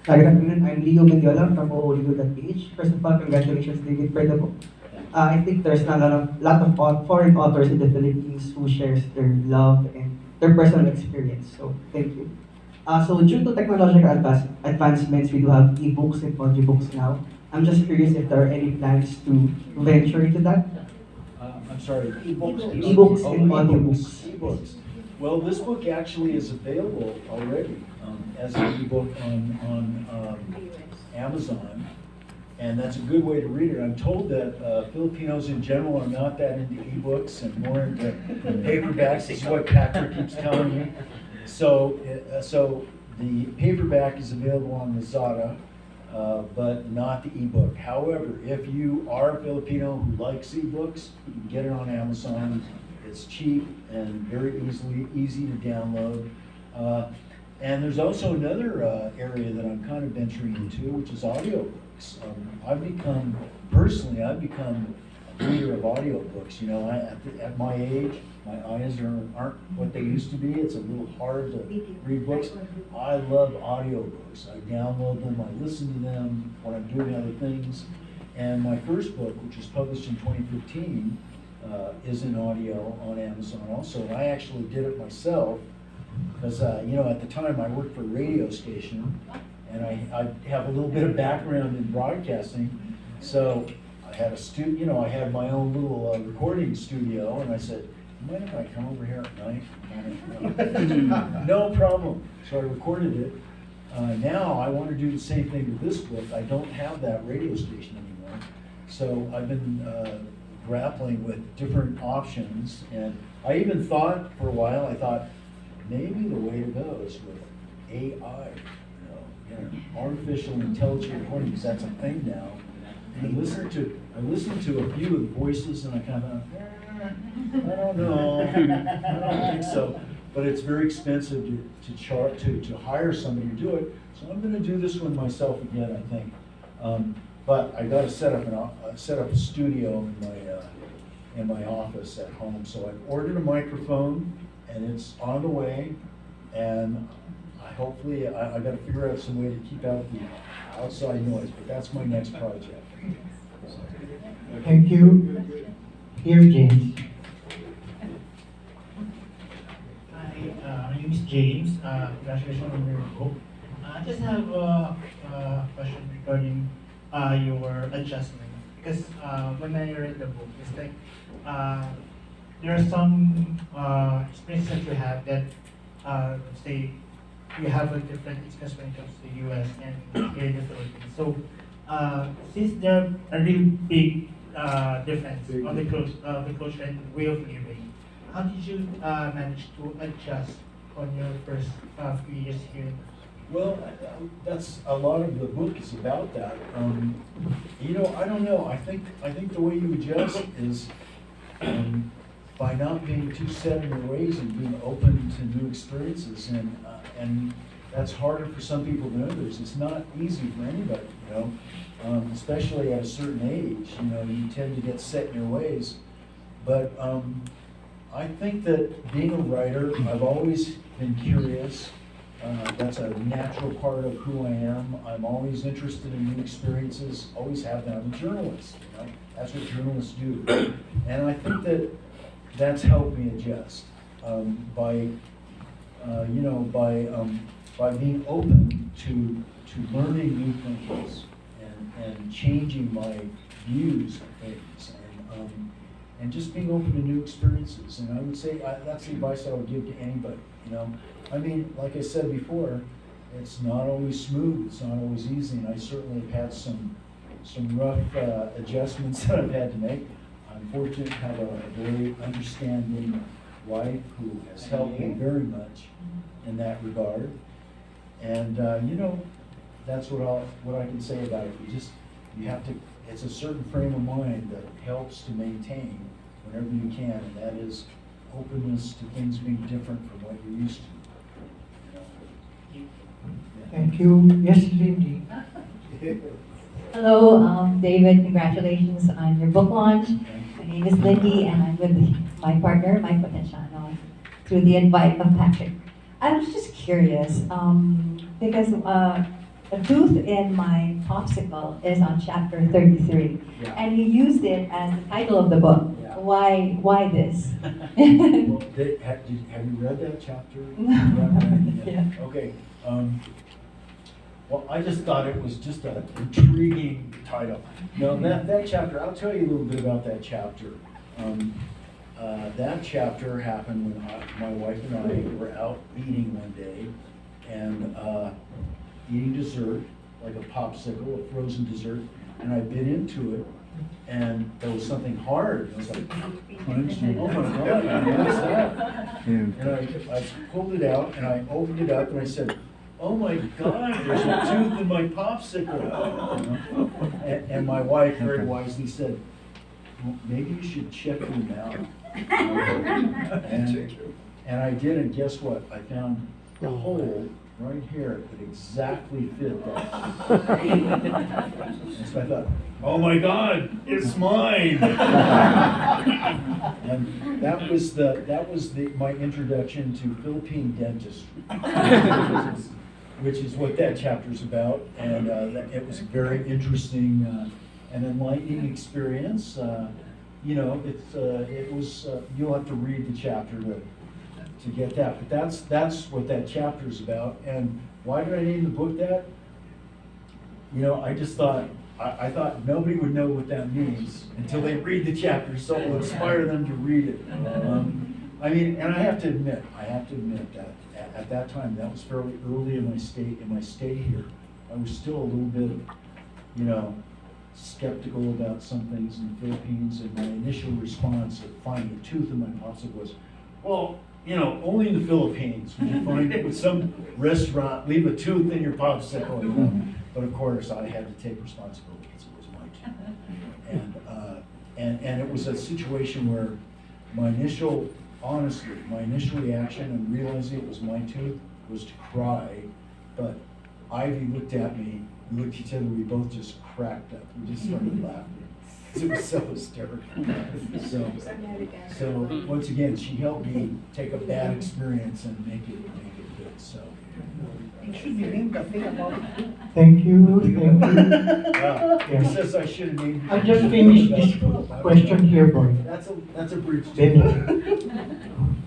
Good afternoon. I'm Leo Mendiola from OOLU.ph. First of all, congratulations, David, for the book. I think there's not a lot of foreign authors in the Philippines who shares their love and their personal experience. So thank you. So due to technological advancements, we do have ebooks and audiobooks now. I'm just curious if there are any plans to venture into that. I'm sorry, ebooks? Ebooks Oh, and ebooks, audiobooks. ebooks. Well, this book actually is available already as an ebook on Amazon, and that's a good way to read it. I'm told that Filipinos in general are not that into ebooks and more into paperbacks. This is what Patrick keeps telling me. So the paperback is available on Lazada, but not the ebook. However, if you are a Filipino who likes ebooks, you can get it on Amazon. It's cheap and very easy to download. And there's also another area that I'm kind of venturing into, which is audiobooks. I've become a reader of audiobooks. You know, at my age, my eyes aren't what they used to be. It's a little hard to read books. I love audiobooks. I download them, I listen to them when I'm doing other things. And my first book, which was published in 2015, is in audio on Amazon also. I actually did it myself because, at the time I worked for a radio station and I have a little bit of background in broadcasting. So I had I had my own little recording studio, and I said, mind if I come over here at night? No problem. So I recorded it. Now I want to do the same thing with this book. I don't have that radio station anymore. So I've been grappling with different options, and I even thought for a while, I thought maybe the way to go is with AI, artificial intelligent recording, because that's a thing now. I listened to a few of the voices, and I kind of, I don't know, I don't think so. But it's very expensive to hire somebody to do it. So I'm going to do this one myself again, I think. But I got to set up a studio in my office at home. So I've ordered a microphone, and it's on the way. And hopefully I got to figure out some way to keep out the outside noise. But that's my next project. Thank you. Here, James. Hi, my name is James. Congratulations on your book. I just have a question regarding your adjustment. Because when I read the book, it's like there are some experiences that you have that, say, you have a different experience when it comes to the US and here in the Philippines. So, since there are a really big difference on the culture and way of living, how did you manage to adjust on your first few years here? Well, that's a lot of the book is about that. I don't know. I think the way you adjust is by not being too set in your ways and being open to new experiences, and that's harder for some people than others. It's not easy for anybody, especially at a certain age. You tend to get set in your ways. But I think that being a writer, I've always been curious. That's a natural part of who I am. I'm always interested in new experiences, always have been. I'm a journalist, That's what journalists do. And I think that that's helped me adjust by being open to learning new things and changing my views of things and just being open to new experiences. And I would say that's the advice I would give to anybody. Like I said before, it's not always smooth, it's not always easy, and I certainly have had some rough adjustments that I've had to make. I'm fortunate to have a very understanding wife who has helped me very much in that regard. And that's what I can say about it. You have to. It's a certain frame of mind that helps to maintain whenever you can, and that is openness to things being different from what you're used to. Thank you. Yes, Lindy. Hello, David. Congratulations on your book launch. My name is Lindy, and I'm with my partner, Mike Potenciano, through the invite of Patrick. I was just curious because A Tooth in My Popsicle is on chapter 33. Yeah. And you used it as the title of the book. Yeah. Why this? Well, have you read that chapter? Yeah. Okay. Well, I just thought it was just an intriguing title. No, that chapter, I'll tell you a little bit about that chapter. That chapter happened when my wife and I were out eating one day and eating dessert, like a popsicle, a frozen dessert, and I bit into it, and there was something hard. I was like, oh my God, what is that? And I pulled it out, and I opened it up, and I said, oh my God, there's a tooth in my popsicle. You know? And my wife very wisely said, well, maybe you should check your mouth. And I did, and guess what? I found a hole right here that exactly fit that. And so I thought, oh my God, it's mine. And that was my introduction to Philippine dentistry, which is what that chapter's about. And it was a very interesting and enlightening experience. You know, it was. You'll have to read the chapter to get that. But that's what that chapter is about. And why did I name the book that? You know, I just thought I thought nobody would know what that means until they read the chapter, so it will inspire them to read it. I mean, and I have to admit that at that time, that was fairly early in my stay here. I was still a little bit, you know, skeptical about some things in the Philippines, and my initial response at finding a tooth in my popsicle was, well, you know, only in the Philippines would you find it with some restaurant, leave a tooth in your popsicle, you know. But of course, I had to take responsibility because it was my tooth. And it was a situation where my initial reaction and realizing it was my tooth was to cry, but Ivy looked at me, we looked at each other, we both just cracked up. We just started laughing. It was so hysterical. So once again, she helped me take a bad experience and make it good. So It should be named a thing about it. Thank you. he says I should have named it. I just finished this question here, boy. That's a breach. Benedict.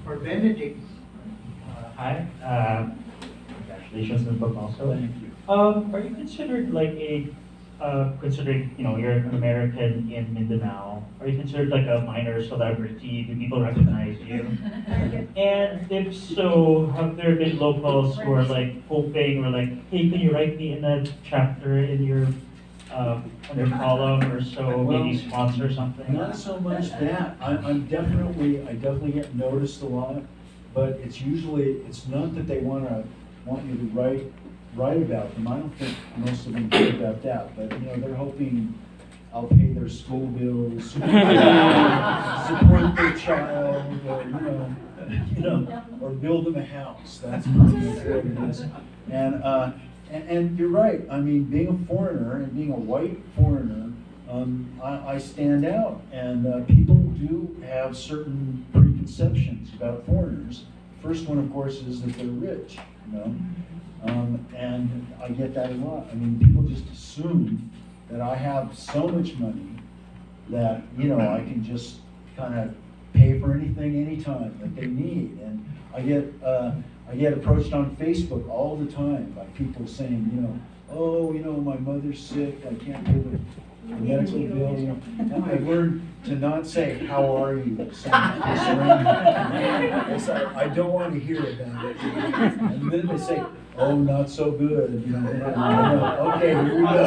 For Benedict. Hi, congratulations on the book also. Thank you. Are you considered like considering, you know, you're an American in Mindanao, are you considered like a minor celebrity? Do people recognize you? And if so, have there been locals who are like hoping or like, hey, can you write me in a chapter in your on your column or so, maybe sponsor something? Not so much that. I definitely get noticed a lot, but it's not that they want you to write about them. I don't think most of them care about that, but you know, they're hoping I'll pay their school bills, support their child, or you know, or build them a house. That's pretty much what it is. And you're right. I mean, being a foreigner and being a white foreigner, I stand out, and people do have certain preconceptions about foreigners. First one, of course, is that they're rich. You know. And I get that a lot. I mean, people just assume that I have so much money that, you know, I can just kind of pay for anything, anytime that they need. And I get approached on Facebook all the time by people saying, you know, oh, you know, my mother's sick, I can't pay the medical bill. You know, and I learned to not say, how are you? I don't want to hear about it. And then they say, oh, not so good. You know, and I know, okay, here we go.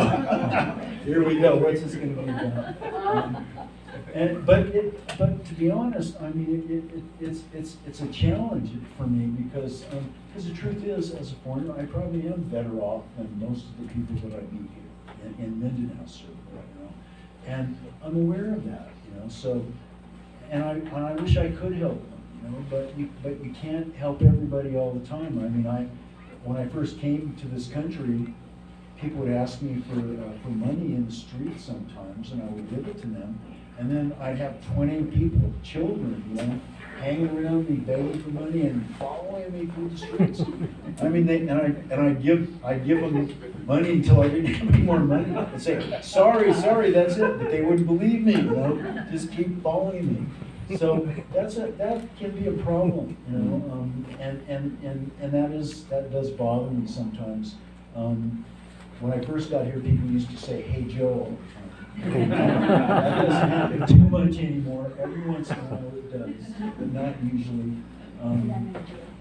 Here we go. What's this going to be about? But to be honest, I mean, it's a challenge for me because the truth is, as a foreigner, I probably am better off than most of the people that I meet here in Mindanao, certainly. You know, and I'm aware of that. You know, so and I wish I could help them. You know, but you can't help everybody all the time. I mean, when I first came to this country, people would ask me for money in the street sometimes, and I would give it to them. And then I'd have 20 people, children, you know, hanging around me, begging for money and following me through the streets. I mean, I'd give them money until I didn't have any more money. I'd say, sorry, that's it. But they wouldn't believe me, you know, just keep following me. So that can be a problem, you know, and that does bother me sometimes. When I first got here, people used to say, "Hey Joe," all the time. That doesn't happen too much anymore. Every once in a while it does, but not usually.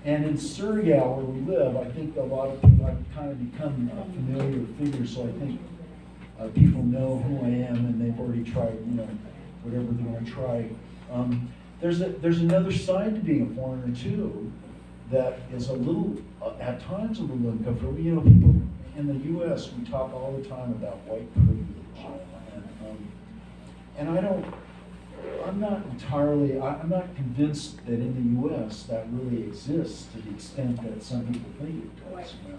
And in Surigao, where we live, I think a lot of people, I've kind of become a familiar figure, so I think people know who I am, and they've already tried, you know, whatever they're going to try. There's another side to being a foreigner too, that is a little, at times a little uncomfortable. You know, people in the U.S. we talk all the time about white privilege, and I'm not convinced that in the U.S. that really exists to the extent that some people think it does. You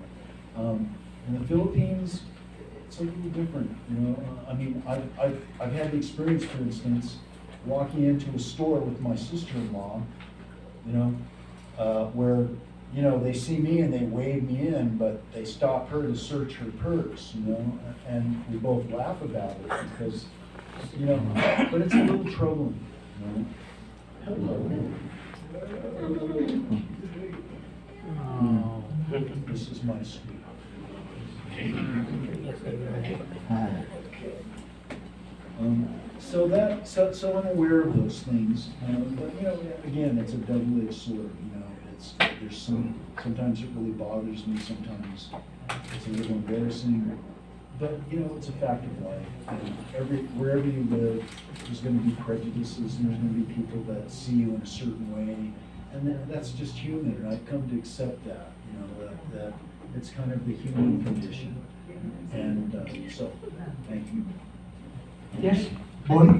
know? In the Philippines, it's a little different. You know, I mean, I've had the experience, for instance, walking into a store with my sister-in-law, you know, where, you know, they see me and they wave me in, but they stop her to search her purse, you know, and we both laugh about it because, you know, but it's a little troubling, you know. This is my school. So I'm aware of those things, but you know, again, it's a double-edged sword. You know, sometimes it really bothers me. Sometimes it's a little embarrassing, but you know, it's a fact of life. And wherever you live, there's going to be prejudices, and there's going to be people that see you in a certain way, and that's just human. And I've come to accept that. You know, that it's kind of the human condition. And so, thank you. Yes, boy.